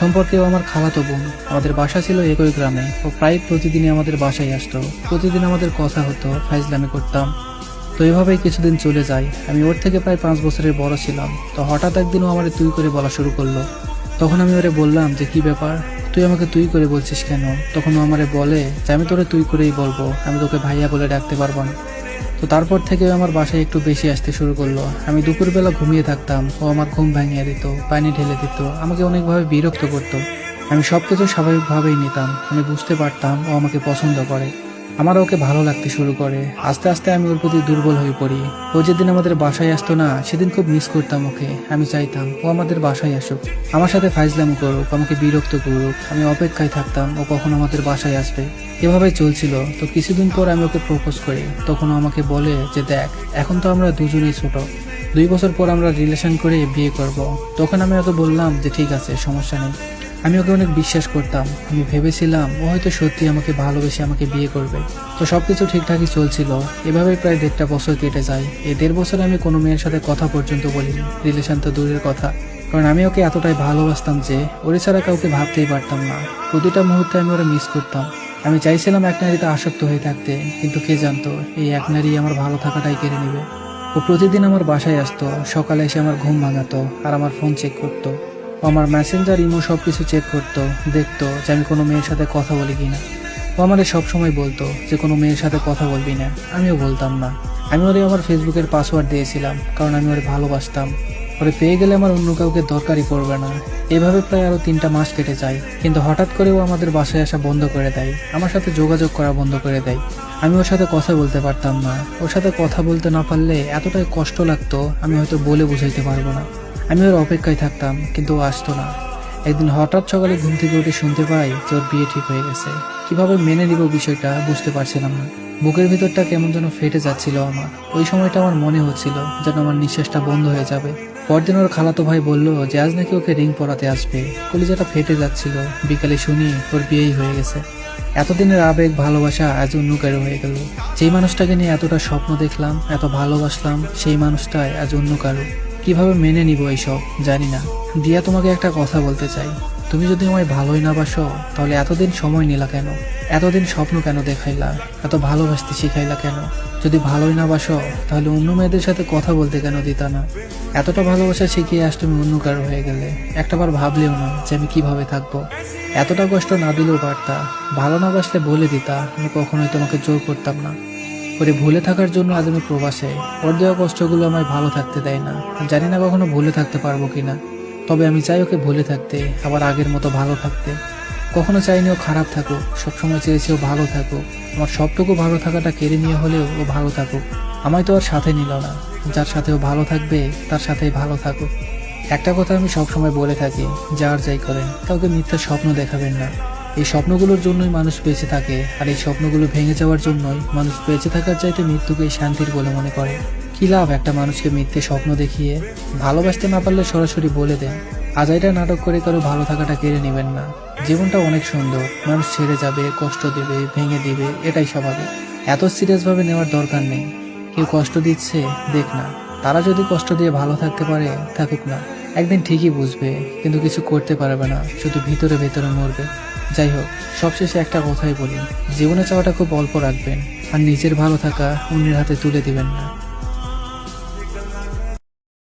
সম্পর্কেও আমার খালাতো বোন। আমাদের বাসা ছিল একই গ্রামে। ও প্রায় প্রতিদিনই আমাদের বাসায় আসতো। প্রতিদিন আমাদের কথা হতো, ফাইজলামি করতাম। তো এভাবেই কিছুদিন চলে যায়। আমি ওর থেকে প্রায় 5 বছরের বড় ছিলাম। তো হঠাৎ একদিন ও আমার তুই করে বলা শুরু করলো। তখন আমি ওরে বললাম যে কি ব্যাপার, তুই আমাকে তুই করে বলছিস কেন? তখন ও আমারে বলে যে আমি তোরে তুই করেই বলবো, আমি তোকে ভাইয়া বলে ডাকতে পারবো না। তো তারপর থেকে ও আমার বাসায় একটু বেশি আসতে শুরু করলো। আমি দুপুরবেলা ঘুমিয়ে থাকতাম, ও আমার ঘুম ভাঙিয়ে দিত, পানি ঢেলে দিত, আমাকে অনেকভাবে বিরক্ত করতো। আমি সবকিছু স্বাভাবিকভাবেই নিতাম। আমি বুঝতে পারতাম ও আমাকে পছন্দ করে, আমার ওকে ভালো লাগতে শুরু করে। আস্তে আস্তে আমি ওর প্রতি দুর্বল হয়ে পড়ি। ও যেদিন আমাদের বাসায় আসতো না, সেদিন খুব মিস করতাম ওকে। আমি চাইতাম ও আমাদের বাসায় আসুক, আমার সাথে ফাইজলামি করুক, আমাকে বিরক্ত করুক। আমি অপেক্ষায় থাকতাম ও কখন আমাদের বাসায় আসবে। এভাবেই চলছিল। তো কিছুদিন পর আমি ওকে প্রপোজ করি। তখন ও আমাকে বলে যে দেখ, এখন তো আমরা দুজনেই ছোট, 2 বছর পর আমরা রিলেশন করে বিয়ে করব। তখন আমি ওকে বললাম যে ঠিক আছে, সমস্যা নেই। আমি ওকে অনেক বিশ্বাস করতাম। আমি ভেবেছিলাম ও হয়তো সত্যি আমাকে ভালোবেসে আমাকে বিয়ে করবে। তো সবকিছু ঠিকঠাকই চলছিল। এভাবে প্রায় 1.5 বছর কেটে যায়। এই 1.5 বছরে আমি কোনো মেয়ের সাথে কথা পর্যন্ত বলিনি, রিলেশন তো দূরের কথা। কারণ আমি ওকে এতটাই ভালোবাসতাম যে ওরে ছাড়া কাউকে ভাবতেই পারতাম না। প্রতিটা মুহূর্তে আমি ওরা মিস করতাম। আমি চাইছিলাম এক নারীতে আসক্ত হয়ে থাকতে, কিন্তু কে জানতো এই এক নারী আমার ভালো থাকাটাই কেড়ে নেবে। ও প্রতিদিন আমার বাসায় আসতো, সকালে এসে আমার ঘুম ভাঙাতো আর আমার ফোন চেক করতো। ও আমার মেসেঞ্জার, ইমো সবকিছু চেক করতো, দেখতো যে আমি কোনো মেয়ের সাথে কথা বলি কিনা। ও আমাদের সবসময় বলতো যে কোনো মেয়ের সাথে কথা বলবি না। আমিও বলতাম না। আমি ওরে আমার ফেসবুকের পাসওয়ার্ড দিয়েছিলাম, কারণ আমি ওরে ভালোবাসতাম। ওরে পেয়ে গেলে আমার অন্য কাউকে দরকারই পড়বে না। এভাবে প্রায় আরো 3টা মাস কেটে যায়। কিন্তু হঠাৎ করে ও আমাদের বাসায় আসা বন্ধ করে দেয়, আমার সাথে যোগাযোগ করা বন্ধ করে দেয়। আমি ওর সাথে কথা বলতে পারতাম না। ওর সাথে কথা বলতে না পারলে এতটাই কষ্ট লাগতো, আমি হয়তো বলে বুঝাইতে পারবো না। আমি ওর অপেক্ষায় থাকতাম, কিন্তু ও আসতো না। একদিন হঠাৎ সকালে ঘুম থেকে উঠে শুনতে পাই যে ওর বিয়ে ঠিক হয়ে গেছে। কিভাবে মেনে নিব বিষয়টা বুঝতে পারছিলাম না। বুকের ভিতরটা কেমন যেন ফেটে যাচ্ছিল আমার। ওই সময়টা আমার মনে হচ্ছিল যেন আমার নিঃশ্বাসটা বন্ধ হয়ে যাবে। পরদিন ওর খালাতো ভাই বলল যে আজ নাকি ওকে রিং পরাতে আসবে। কলিজাটা ফেটে যাচ্ছিল। বিকালে শুনি ওর বিয়েই হয়ে গেছে। এতদিনের আবেগ, ভালোবাসা আজ অন্য কারো হয়ে গেল। যেই মানুষটাকে নিয়ে এতটা স্বপ্ন দেখলাম, এত ভালোবাসলাম, সেই মানুষটাই আজ অন্য কারো। কিভাবে মেনে নিব এইসব জানি না। দিয়া, তোমাকে একটা কথা বলতে চাই। তুমি যদি আমায় ভালোই না বাসো, তাহলে এতদিন সময় নিলা কেন? এতদিন স্বপ্ন কেন দেখাইলা? এত ভালোবাসতে শিখাইলা কেন? যদি ভালোই না বাসো, তাহলে অন্য মেয়েদের সাথে কথা বলতে কেন দিতা না? এতটা ভালোবাসা শিখিয়ে আজ তুমি অন্য কারো হয়ে গেলে। একটাবার ভাবলেও না যে আমি কিভাবে থাকবো। এতটা কষ্ট না দিলেও পারতা। ভালো না বাসলে বলে দিতা, আমি কখনোই তোমাকে জোর করতাম না। ওরে ভুলে থাকার জন্য আজ আমি প্রবাসে। ওর দেওয়া কষ্টগুলো আমায় ভালো থাকতে দেয় না। জানি না কখনো ভুলে থাকতে পারবো কিনা। তবে আমি চাই ওকে ভুলে থাকতে, আবার আগের মতো ভালো থাকতে। কখনো চাইনি ও খারাপ থাকুক, সবসময় চেয়েছি ও ভালো থাকুক। আমার সবটুকু ভালো থাকাটা কেড়ে নিয়ে হলেও ও ভালো থাকুক। আমায় তো আর সাথে নিল না। যার সাথে ও ভালো থাকবে তার সাথেই ভালো থাকুক। একটা কথা আমি সবসময় বলে থাকি, যার যাই করেন কাউকে মিথ্যা স্বপ্ন দেখাবেন না। এই স্বপ্নগুলোর জন্যই মানুষ বেঁচে থাকে, আর এই স্বপ্নগুলো ভেঙে যাওয়ার জন্যই মানুষ বেঁচে থাকার চাইতে মৃত্যুকেই শান্তির বলে মনে করে। কি লাভ একটা মানুষকে মিথ্যে স্বপ্ন দেখিয়ে? ভালোবাসতে না পারলে সরাসরি বলে দেন। আজাইরা নাটক করে কারো ভালো থাকাটা কেড়ে নেবেন না। জীবনটা অনেক সুন্দর। মানুষ ছেড়ে যাবে, কষ্ট দেবে, ভেঙে দিবে, এটাই স্বাভাবিক। এত সিরিয়াস ভাবে নেওয়ার দরকার নেই। কেউ কষ্ট দিচ্ছে দেখ না, তারা যদি কষ্ট দিয়ে ভালো থাকতে পারে থাকুক না। একদিন ঠিকই বুঝবে, কিন্তু কিছু করতে পারবে না, শুধু ভিতরে ভিতরে মরবে। যাই হোক, সবশেষে একটা কথাই বলি, জীবনে চাওয়াটা খুব অল্প রাখবেন, আর নিজের ভালো থাকা অন্যের হাতে তুলে দিবেন না।